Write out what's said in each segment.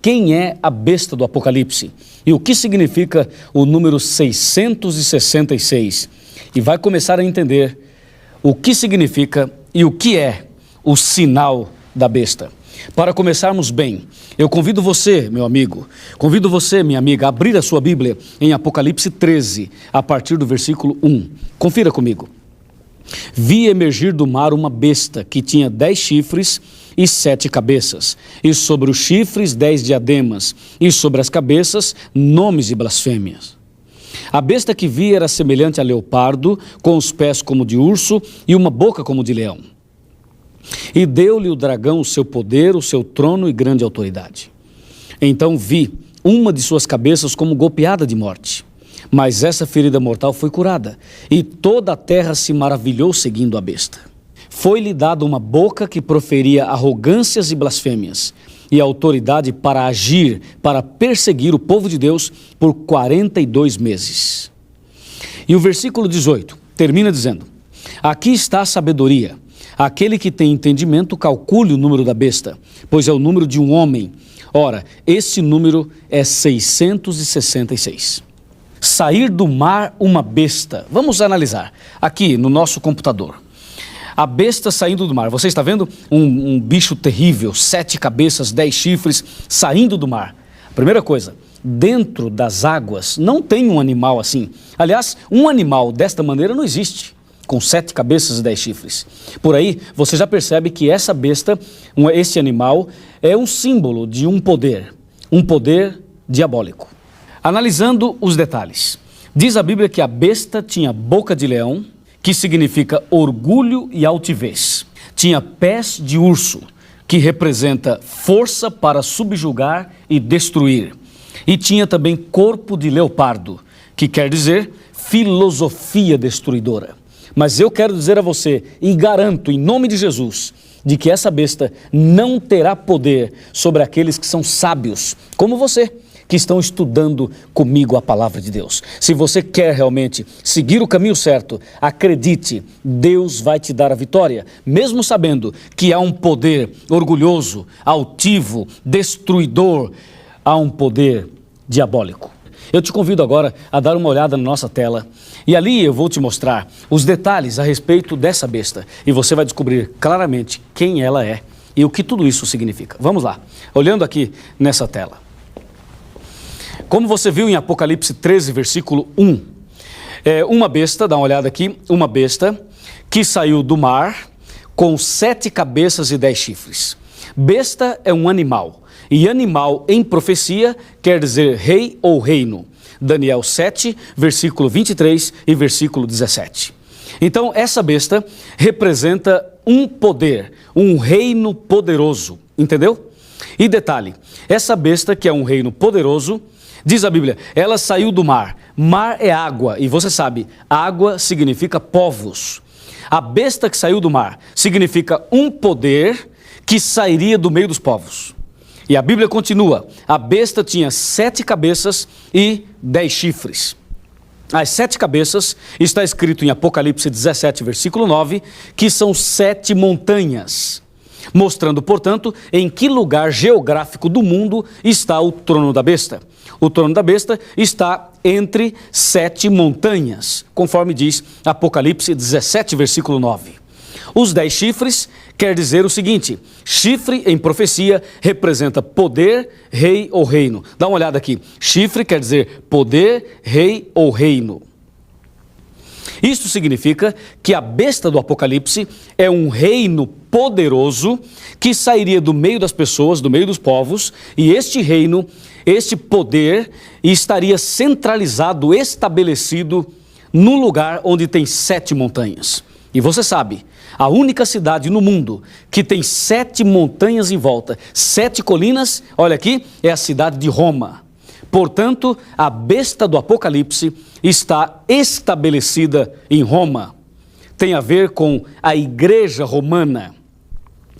quem é a besta do Apocalipse e o que significa o número 666. E vai começar a entender o que significa e o que é o sinal da besta. Para começarmos bem, eu convido você, meu amigo, convido você, minha amiga, a abrir a sua Bíblia em Apocalipse 13, a partir do versículo 1. Confira comigo. Vi emergir do mar uma besta que tinha 10 chifres e 7 cabeças, e sobre os chifres 10 diademas, e sobre as cabeças nomes e blasfêmias. A besta que vi era semelhante a leopardo, com os pés como de urso e uma boca como de leão. E deu-lhe o dragão o seu poder, o seu trono e grande autoridade. Então vi uma de suas cabeças como golpeada de morte. Mas essa ferida mortal foi curada, e toda a terra se maravilhou seguindo a besta. Foi-lhe dada uma boca que proferia arrogâncias e blasfêmias, e autoridade para agir, para perseguir o povo de Deus por 42 meses. E o versículo 18 termina dizendo: aqui está a sabedoria. Aquele que tem entendimento, calcule o número da besta, pois é o número de um homem. Ora, esse número é 666. Sair do mar uma besta. Vamos analisar aqui no nosso computador. A besta saindo do mar. Você está vendo um bicho terrível, 7 cabeças, 10 chifres, saindo do mar. Primeira coisa, dentro das águas não tem um animal assim. Aliás, um animal desta maneira não existe, com 7 cabeças e 10 chifres. Por aí, você já percebe que essa besta, esse animal, é um símbolo de um poder diabólico. Analisando os detalhes, diz a Bíblia que a besta tinha boca de leão, que significa orgulho e altivez. Tinha pés de urso, que representa força para subjugar e destruir. E tinha também corpo de leopardo, que quer dizer filosofia destruidora. Mas eu quero dizer a você, e garanto em nome de Jesus, de que essa besta não terá poder sobre aqueles que são sábios, como você, que estão estudando comigo a palavra de Deus. Se você quer realmente seguir o caminho certo, acredite, Deus vai te dar a vitória, mesmo sabendo que há um poder orgulhoso, altivo, destruidor, há um poder diabólico. Eu te convido agora a dar uma olhada na nossa tela e ali eu vou te mostrar os detalhes a respeito dessa besta e você vai descobrir claramente quem ela é e o que tudo isso significa. Vamos lá, olhando aqui nessa tela. Como você viu em Apocalipse 13, versículo 1, uma besta, dá uma olhada aqui, uma besta que saiu do mar com 7 cabeças e 10 chifres. Besta é um animal. E animal em profecia quer dizer rei ou reino. Daniel 7, versículo 23 e versículo 17. Então, essa besta representa um poder, um reino poderoso, entendeu? E detalhe, essa besta que é um reino poderoso, diz a Bíblia, ela saiu do mar. Mar é água, e você sabe, água significa povos. A besta que saiu do mar significa um poder que sairia do meio dos povos. E a Bíblia continua, a besta tinha 7 cabeças e 10 chifres. As 7 cabeças, está escrito em Apocalipse 17, versículo 9, que são 7 montanhas, mostrando, portanto, em que lugar geográfico do mundo está o trono da besta. O trono da besta está entre 7 montanhas, conforme diz Apocalipse 17, versículo 9. Os 10 chifres quer dizer o seguinte, chifre em profecia representa poder, rei ou reino. Dá uma olhada aqui, chifre quer dizer poder, rei ou reino. Isto significa que a besta do Apocalipse é um reino poderoso que sairia do meio das pessoas, do meio dos povos, e este reino, este poder estaria centralizado, estabelecido no lugar onde tem 7 montanhas. E você sabe, a única cidade no mundo que tem 7 montanhas em volta, 7 colinas, olha aqui, é a cidade de Roma. Portanto, a besta do Apocalipse está estabelecida em Roma. Tem a ver com a igreja romana.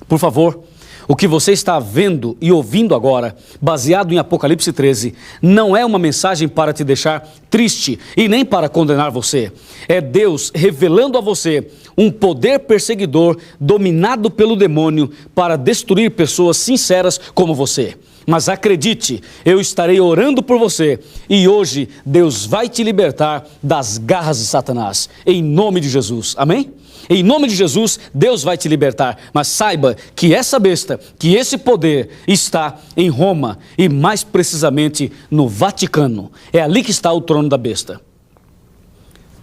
Por favor, o que você está vendo e ouvindo agora, baseado em Apocalipse 13, não é uma mensagem para te deixar triste e nem para condenar você. É Deus revelando a você um poder perseguidor dominado pelo demônio para destruir pessoas sinceras como você. Mas acredite, eu estarei orando por você e hoje Deus vai te libertar das garras de Satanás, em nome de Jesus, amém? Em nome de Jesus, Deus vai te libertar, mas saiba que essa besta, que esse poder está em Roma e mais precisamente no Vaticano. É ali que está o trono da besta.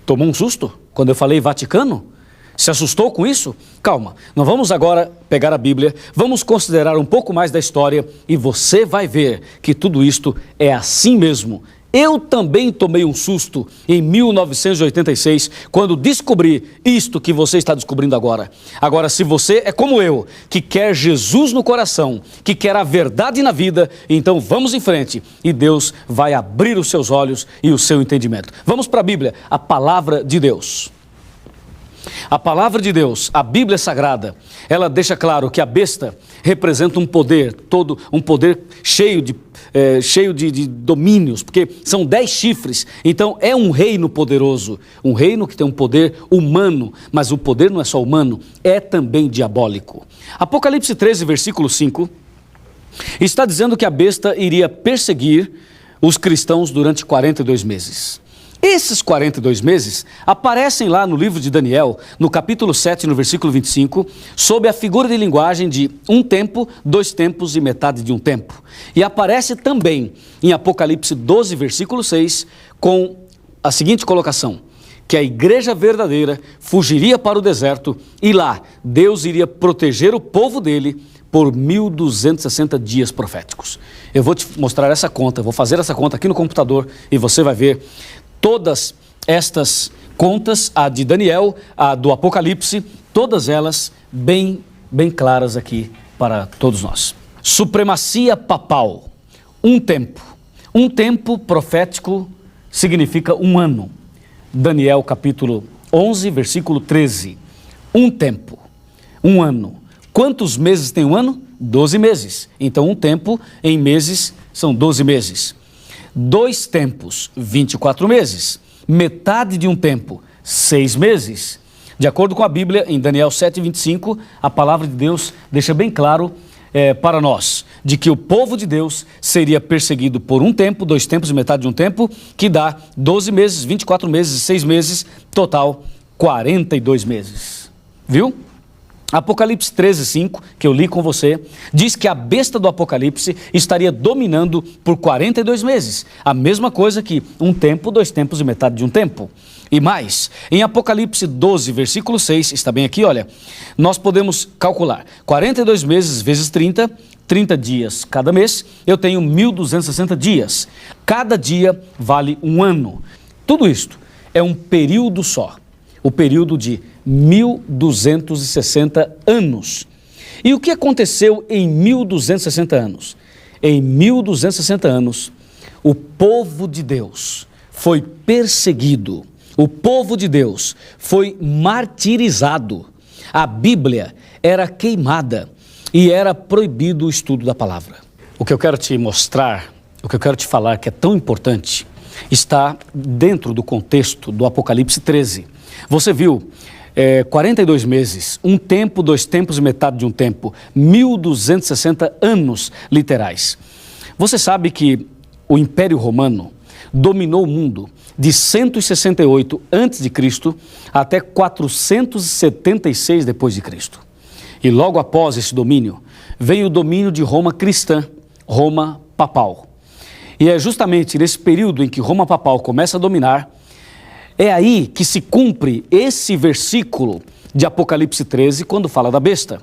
Tomou um susto quando eu falei Vaticano? Se assustou com isso? Calma, nós vamos agora pegar a Bíblia, vamos considerar um pouco mais da história e você vai ver que tudo isto é assim mesmo. Eu também tomei um susto em 1986, quando descobri isto que você está descobrindo agora. Agora, se você é como eu, que quer Jesus no coração, que quer a verdade na vida, então vamos em frente e Deus vai abrir os seus olhos e o seu entendimento. Vamos para a Bíblia, a palavra de Deus. A palavra de Deus, a Bíblia Sagrada, ela deixa claro que a besta representa um poder, um poder cheio de domínios, porque são 10 chifres, então é um reino poderoso, um reino que tem um poder humano, mas o poder não é só humano, é também diabólico. Apocalipse 13, versículo 5, está dizendo que a besta iria perseguir os cristãos durante 42 meses. Esses 42 meses aparecem lá no livro de Daniel, no capítulo 7, no versículo 25, sob a figura de linguagem de um tempo, 2 tempos e metade de um tempo. E aparece também em Apocalipse 12, versículo 6, com a seguinte colocação, que a igreja verdadeira fugiria para o deserto e lá Deus iria proteger o povo dele por 1260 dias proféticos. Eu vou te mostrar essa conta, vou fazer essa conta aqui no computador e você vai ver todas estas contas, a de Daniel, a do Apocalipse, todas elas bem claras aqui para todos nós. Supremacia papal, um tempo profético significa um ano. Daniel capítulo 11, versículo 13, um tempo, um ano. Quantos meses tem um ano? 12 meses. Então um tempo em meses são 12 meses. 2 tempos, 24 meses. Metade de um tempo, 6 meses. De acordo com a Bíblia, em Daniel 7, 25, a palavra de Deus deixa bem claro para nós, de que o povo de Deus seria perseguido por um tempo, 2 tempos e metade de um tempo, que dá 12 meses, 24 meses, 6 meses, total 42 meses. Viu? Apocalipse 13, 5, que eu li com você, diz que a besta do Apocalipse estaria dominando por 42 meses. A mesma coisa que um tempo, 2 tempos e metade de um tempo. E mais, em Apocalipse 12, versículo 6, está bem aqui, olha, nós podemos calcular 42 meses vezes 30, 30 dias cada mês, eu tenho 1260 dias. Cada dia vale um ano. Tudo isto é um período só, o período de 1260 anos. E o que aconteceu em 1260 anos? Em 1260 anos, o povo de Deus foi perseguido, o povo de Deus foi martirizado, a Bíblia era queimada e era proibido o estudo da palavra. O que eu quero te mostrar, o que eu quero te falar que é tão importante, está dentro do contexto do Apocalipse 13. Você viu 42 meses, um tempo, 2 tempos e metade de um tempo, 1260 anos literais. Você sabe que o Império Romano dominou o mundo de 168 a.C. até 476 depois de Cristo. E logo após esse domínio, veio o domínio de Roma cristã, Roma papal. E é justamente nesse período em que Roma papal começa a dominar, é aí que se cumpre esse versículo de Apocalipse 13, quando fala da besta.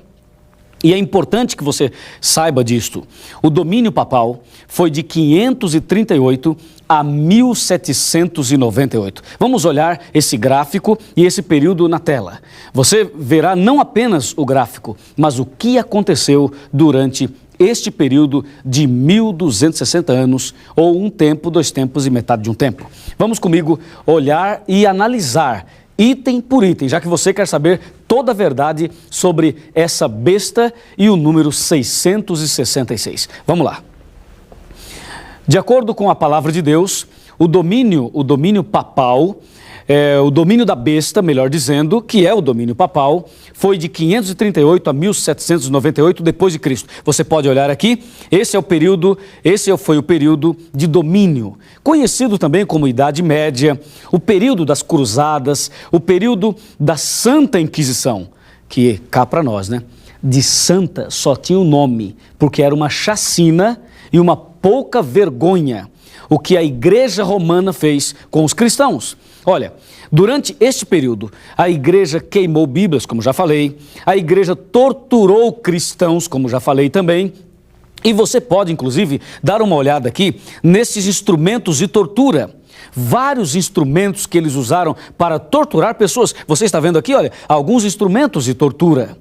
E é importante que você saiba disto. O domínio papal foi de 538 a 1798. Vamos olhar esse gráfico e esse período na tela. Você verá não apenas o gráfico, mas o que aconteceu durante este período de 1260 anos, ou um tempo, 2 tempos e metade de um tempo. Vamos comigo olhar e analisar item por item, já que você quer saber toda a verdade sobre essa besta e o número 666. Vamos lá. De acordo com a palavra de Deus, o domínio papal o domínio da besta, melhor dizendo, que é o domínio papal, foi de 538 a 1798 depois de Cristo. Você pode olhar aqui, esse foi o período de domínio, conhecido também como Idade Média, o período das Cruzadas, o período da Santa Inquisição, que cá para nós, né? De santa só tinha o nome, porque era uma chacina e uma pouca vergonha o que a Igreja Romana fez com os cristãos. Olha, durante este período, a igreja queimou Bíblias, como já falei, a igreja torturou cristãos, como já falei também, e você pode, inclusive, dar uma olhada aqui nesses instrumentos de tortura. Vários instrumentos que eles usaram para torturar pessoas. Você está vendo aqui, olha, alguns instrumentos de tortura.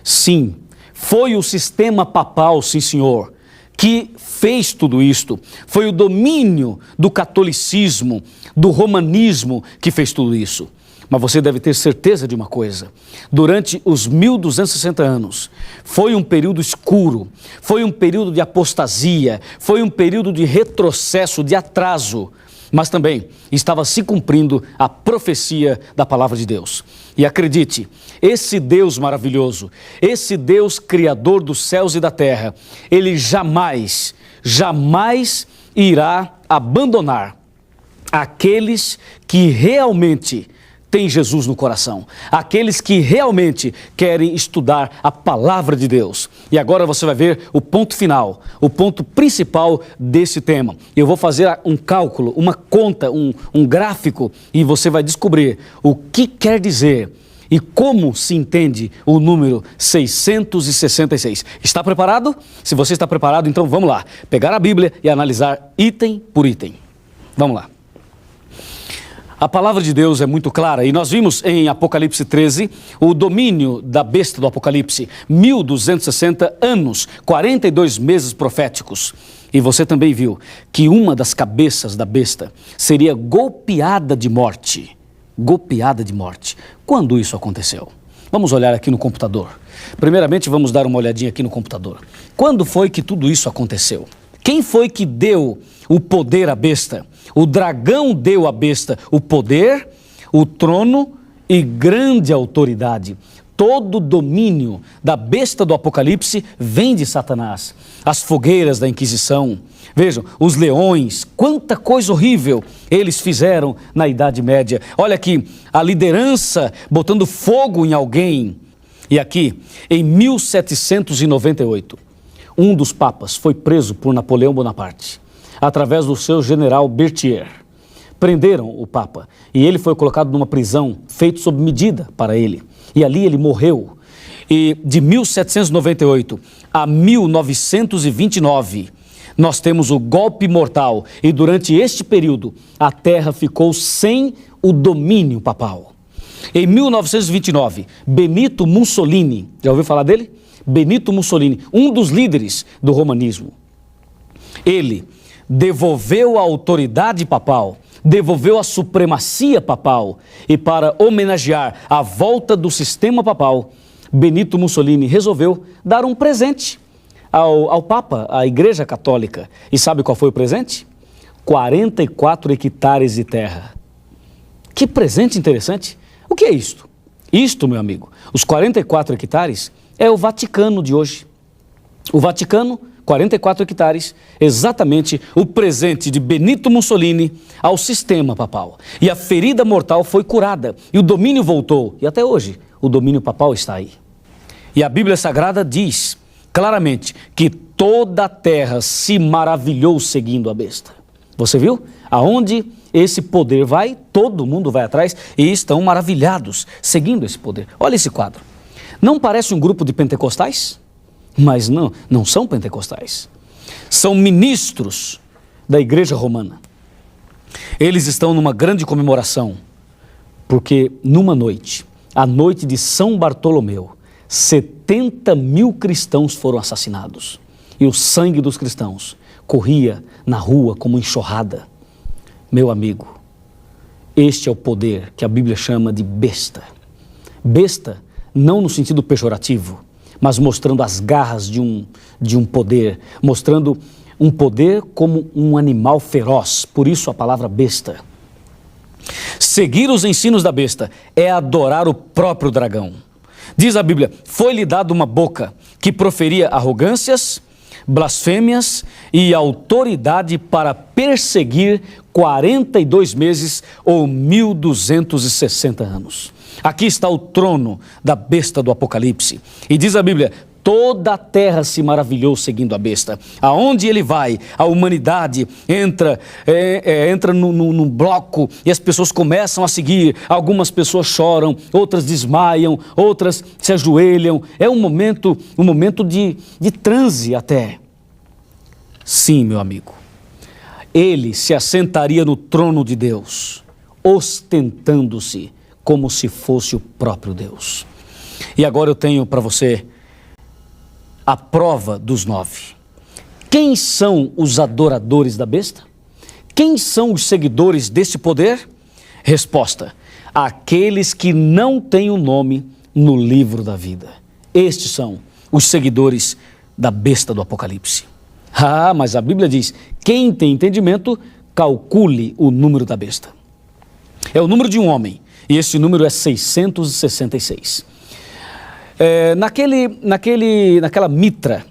Sim, foi o sistema papal, sim senhor, que fez tudo isto. Foi o domínio do catolicismo, do romanismo que fez tudo isso. Mas você deve ter certeza de uma coisa: durante os 1260 anos, foi um período escuro, foi um período de apostasia, foi um período de retrocesso, de atraso, mas também estava se cumprindo a profecia da palavra de Deus. E acredite, esse Deus maravilhoso, esse Deus criador dos céus e da terra, ele jamais irá abandonar aqueles que realmente têm Jesus no coração, aqueles que realmente querem estudar a palavra de Deus. E agora você vai ver o ponto final, o ponto principal desse tema. Eu vou fazer um cálculo, uma conta, um gráfico, e você vai descobrir o que quer dizer e como se entende o número 666. Está preparado? Se você está preparado, então vamos lá. Pegar a Bíblia e analisar item por item. Vamos lá. A palavra de Deus é muito clara e nós vimos em Apocalipse 13 o domínio da besta do Apocalipse, 1260 anos, 42 meses proféticos. E você também viu que uma das cabeças da besta seria golpeada de morte. Golpeada de morte. Quando isso aconteceu? Vamos olhar aqui no computador. Primeiramente vamos dar uma olhadinha aqui no computador. Quando foi que tudo isso aconteceu? Quem foi que deu o poder à besta? O dragão deu à besta o poder, o trono e grande autoridade. Todo o domínio da besta do Apocalipse vem de Satanás. As fogueiras da Inquisição, vejam, os leões, quanta coisa horrível eles fizeram na Idade Média. Olha aqui, a liderança botando fogo em alguém. E aqui, em 1798, um dos papas foi preso por Napoleão Bonaparte, através do seu general Berthier. Prenderam o papa e ele foi colocado numa prisão feita sob medida para ele. E ali ele morreu. E de 1798 a 1929, nós temos o golpe mortal. E durante este período, a terra ficou sem o domínio papal. Em 1929, Benito Mussolini, já ouviu falar dele? Benito Mussolini, um dos líderes do romanismo. Ele devolveu a autoridade papal, devolveu a supremacia papal, e para homenagear a volta do sistema papal, Benito Mussolini resolveu dar um presente ao Papa, à Igreja Católica. E sabe qual foi o presente? 44 hectares de terra. Que presente interessante! O que é isto? Isto, meu amigo, os 44 hectares é o Vaticano de hoje. O Vaticano, 44 hectares, exatamente o presente de Benito Mussolini ao sistema papal. E a ferida mortal foi curada, e o domínio voltou, e até hoje o domínio papal está aí. E a Bíblia Sagrada diz claramente que toda a terra se maravilhou seguindo a besta. Você viu? Aonde esse poder vai, todo mundo vai atrás e estão maravilhados seguindo esse poder. Olha esse quadro. Não parece um grupo de pentecostais? Mas não são pentecostais. São ministros da Igreja Romana. Eles estão numa grande comemoração, porque numa noite, a noite de São Bartolomeu, 70 mil cristãos foram assassinados. E o sangue dos cristãos corria na rua como enxurrada. Meu amigo, este é o poder que a Bíblia chama de besta. Besta não no sentido pejorativo, mas mostrando as garras de um poder, mostrando um poder como um animal feroz, por isso a palavra besta. Seguir os ensinos da besta é adorar o próprio dragão. Diz a Bíblia, foi-lhe dada uma boca que proferia arrogâncias, blasfêmias e autoridade para perseguir 42 meses ou 1260 anos. Aqui está o trono da besta do Apocalipse. E diz a Bíblia, toda a terra se maravilhou seguindo a besta. Aonde ele vai, a humanidade entra num bloco e as pessoas começam a seguir. Algumas pessoas choram, outras desmaiam, outras se ajoelham. É um momento de transe até. Sim, meu amigo. Ele se assentaria no trono de Deus, ostentando-se como se fosse o próprio Deus. E agora eu tenho para você a prova dos 9. Quem são os adoradores da besta? Quem são os seguidores desse poder? Resposta: aqueles que não têm o nome no livro da vida. Estes são os seguidores da besta do Apocalipse. Ah, mas a Bíblia diz, quem tem entendimento, calcule o número da besta. É o número de um homem, e esse número é 666. Naquela mitra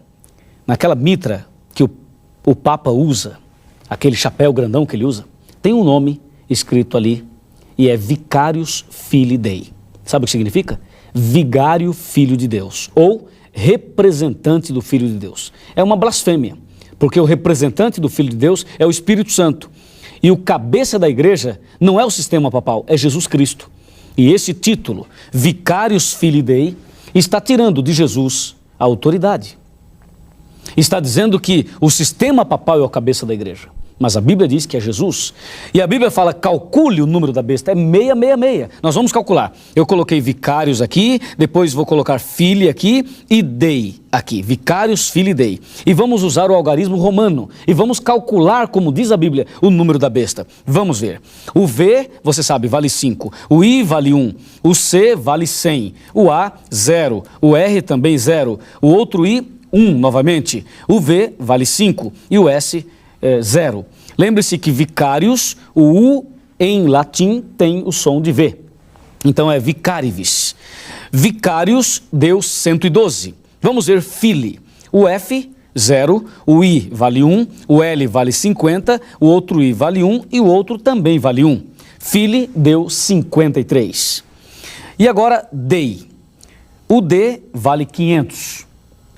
que o Papa usa, aquele chapéu grandão que ele usa, tem um nome escrito ali, e é Vicarius Filii Dei. Sabe o que significa? Vigário Filho de Deus, ou representante do Filho de Deus. É uma blasfêmia, porque o representante do Filho de Deus é o Espírito Santo. E o cabeça da igreja não é o sistema papal, é Jesus Cristo. E esse título, Vicarius Filii Dei, está tirando de Jesus a autoridade. Está dizendo que o sistema papal é o cabeça da igreja. Mas a Bíblia diz que é Jesus. E a Bíblia fala, calcule o número da besta, é 666. Nós vamos calcular. Eu coloquei vicários aqui, depois vou colocar filii aqui e dei aqui. Vicarius Filii Dei. E vamos usar o algarismo romano. E vamos calcular, como diz a Bíblia, o número da besta. Vamos ver. O V, você sabe, vale 5. O I vale 1. O C vale 100. O A, 0. O R também 0. O outro I, 1 novamente. O V vale 5. E o S, 0. Lembre-se que vicarius, o U em latim tem o som de V. Então é vicarivis. Vicarius deu 112. Vamos ver filii. O F, 0. O I vale 1. O L vale 50. O outro I vale 1. E o outro também vale 1. Filii deu 53. E agora Dei. O D vale 500.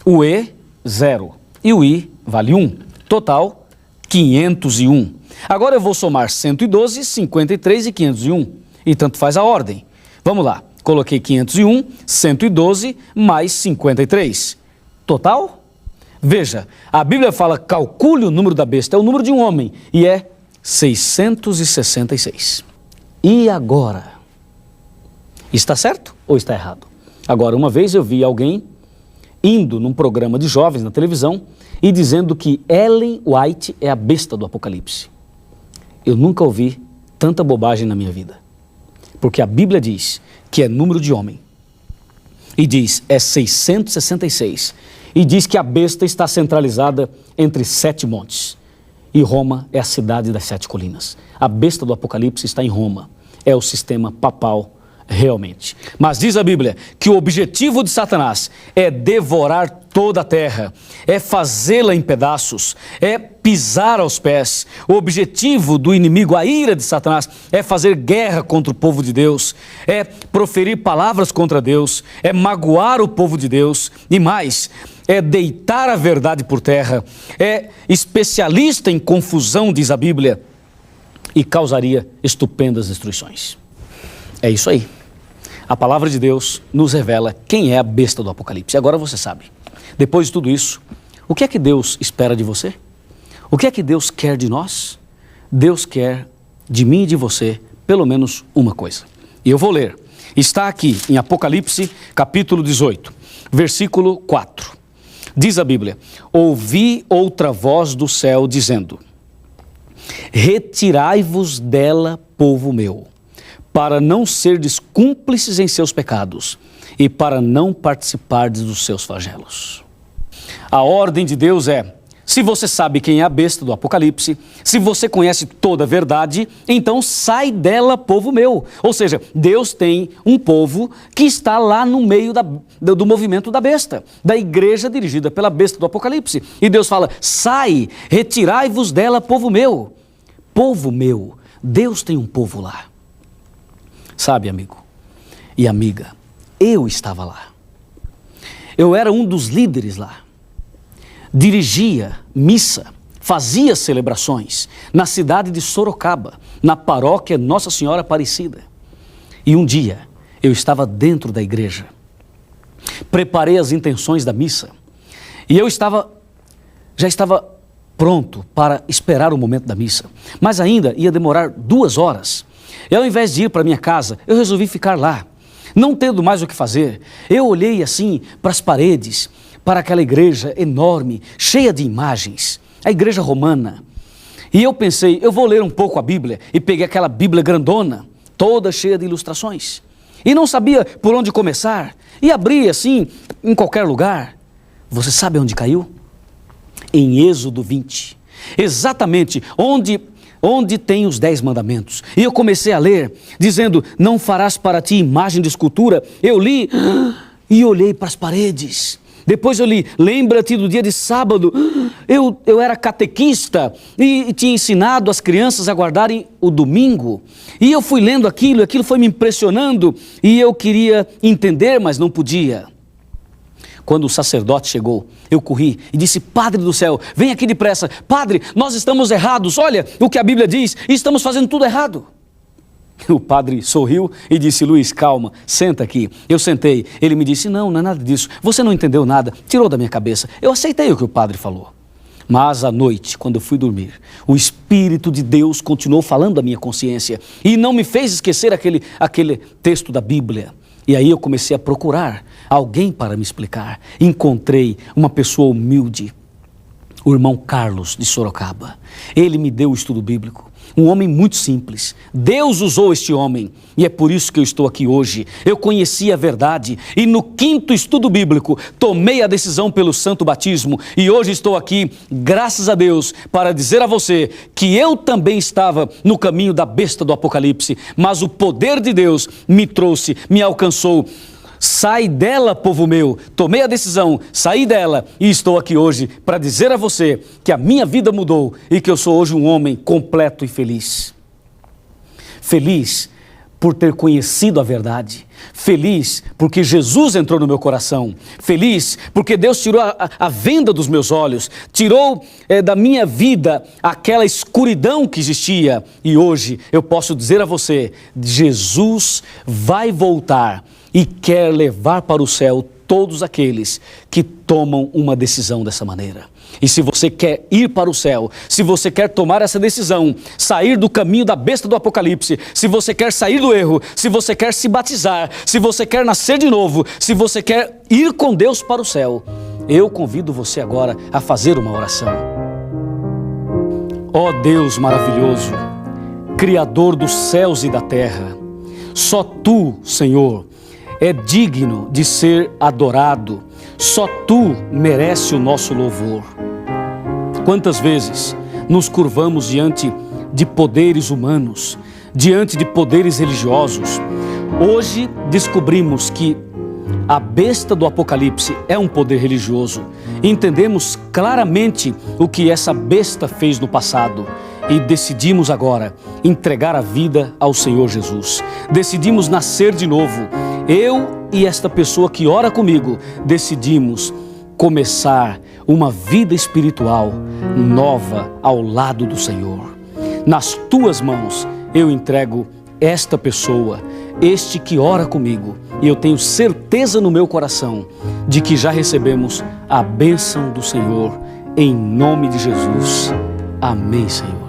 O E, 0. E o I vale 1. Total, 501. Agora eu vou somar 112, 53 e 501. E tanto faz a ordem. Vamos lá. Coloquei 501, 112 mais 53. Total? Veja, a Bíblia fala, calcule o número da besta. É o número de um homem. E é 666. E agora? Está certo ou está errado? Agora, uma vez eu vi alguém indo num programa de jovens na televisão e dizendo que Ellen White é a besta do Apocalipse. Eu nunca ouvi tanta bobagem na minha vida. Porque a Bíblia diz que é número de homem. E diz, é 666. E diz que a besta está centralizada entre 7 montes. E Roma é a cidade das 7 colinas. A besta do Apocalipse está em Roma. É o sistema papal realmente. Mas diz a Bíblia que o objetivo de Satanás é devorar toda a terra, é fazê-la em pedaços, é pisar aos pés. O objetivo do inimigo, a ira de Satanás, é fazer guerra contra o povo de Deus, é proferir palavras contra Deus, é magoar o povo de Deus e mais, é deitar a verdade por terra, é especialista em confusão, diz a Bíblia, e causaria estupendas destruições. É isso aí. A palavra de Deus nos revela quem é a besta do Apocalipse. Agora você sabe. Depois de tudo isso, o que é que Deus espera de você? O que é que Deus quer de nós? Deus quer de mim e de você pelo menos uma coisa. E eu vou ler. Está aqui em Apocalipse, capítulo 18, versículo 4. Diz a Bíblia, ouvi outra voz do céu dizendo, retirai-vos dela, povo meu, para não serdes cúmplices em seus pecados e para não participardes dos seus flagelos. A ordem de Deus é, Se você sabe quem é a besta do Apocalipse, se você conhece toda a verdade, então sai dela, povo meu. Ou seja, Deus tem um povo que está lá no meio do movimento da besta, da igreja dirigida pela besta do Apocalipse. E Deus fala, sai, retirai-vos dela, povo meu. Povo meu, Deus tem um povo lá. Sabe, amigo e amiga, eu estava lá. Eu era um dos líderes lá. Dirigia missa, fazia celebrações na cidade de Sorocaba, na paróquia Nossa Senhora Aparecida. E um dia eu estava dentro da igreja, preparei as intenções da missa e eu já estava pronto para esperar o momento da missa, mas ainda ia demorar 2 horas. E ao invés de ir para minha casa, eu resolvi ficar lá, não tendo mais o que fazer. Eu olhei assim para as paredes, para aquela igreja enorme, cheia de imagens, a igreja romana. E eu pensei, eu vou ler um pouco a Bíblia, e peguei aquela Bíblia grandona, toda cheia de ilustrações. E não sabia por onde começar, e abri assim, em qualquer lugar. Você sabe onde caiu? Em Êxodo 20, exatamente onde tem os 10 mandamentos. E eu comecei a ler, dizendo, não farás para ti imagem de escultura. Eu li e olhei para as paredes. Depois eu li, lembra-te do dia de sábado. Eu era catequista e tinha ensinado as crianças a guardarem o domingo. E eu fui lendo aquilo foi me impressionando e eu queria entender, mas não podia. Quando o sacerdote chegou, eu corri e disse, Padre do céu, vem aqui depressa. Padre, nós estamos errados, olha o que a Bíblia diz, e estamos fazendo tudo errado. O padre sorriu e disse, Luiz, calma, senta aqui. Eu sentei, ele me disse, não é nada disso, você não entendeu nada, tirou da minha cabeça. Eu aceitei o que o padre falou. Mas à noite, quando eu fui dormir, o Espírito de Deus continuou falando à minha consciência e não me fez esquecer aquele texto da Bíblia. E aí eu comecei a procurar alguém para me explicar. Encontrei uma pessoa humilde, o irmão Carlos de Sorocaba. Ele me deu o estudo bíblico, um homem muito simples. Deus usou este homem e é por isso que eu estou aqui hoje. Eu conheci a verdade e no 5º estudo bíblico tomei a decisão pelo santo batismo e hoje estou aqui, graças a Deus, para dizer a você que eu também estava no caminho da besta do Apocalipse, mas o poder de Deus me trouxe, me alcançou. Sai dela, povo meu. Tomei a decisão, saí dela e estou aqui hoje para dizer a você que a minha vida mudou e que eu sou hoje um homem completo e feliz. Feliz por ter conhecido a verdade. Feliz porque Jesus entrou no meu coração. Feliz porque Deus tirou a venda dos meus olhos, tirou da minha vida aquela escuridão que existia. E hoje eu posso dizer a você, Jesus vai voltar e quer levar para o céu todos aqueles que tomam uma decisão dessa maneira. E se você quer ir para o céu, se você quer tomar essa decisão, sair do caminho da besta do Apocalipse, se você quer sair do erro, se você quer se batizar, se você quer nascer de novo, se você quer ir com Deus para o céu, eu convido você agora a fazer uma oração. Ó Deus maravilhoso, Criador dos céus e da terra, só Tu, Senhor, é digno de ser adorado, só Tu merece o nosso louvor. Quantas vezes nos curvamos diante de poderes humanos, diante de poderes religiosos. Hoje descobrimos que a besta do Apocalipse é um poder religioso. Entendemos claramente o que essa besta fez no passado e decidimos agora entregar a vida ao Senhor Jesus. Decidimos nascer de novo. Eu e esta pessoa que ora comigo decidimos começar uma vida espiritual nova ao lado do Senhor. Nas Tuas mãos eu entrego esta pessoa, este que ora comigo, e eu tenho certeza no meu coração de que já recebemos a bênção do Senhor, em nome de Jesus. Amém, Senhor.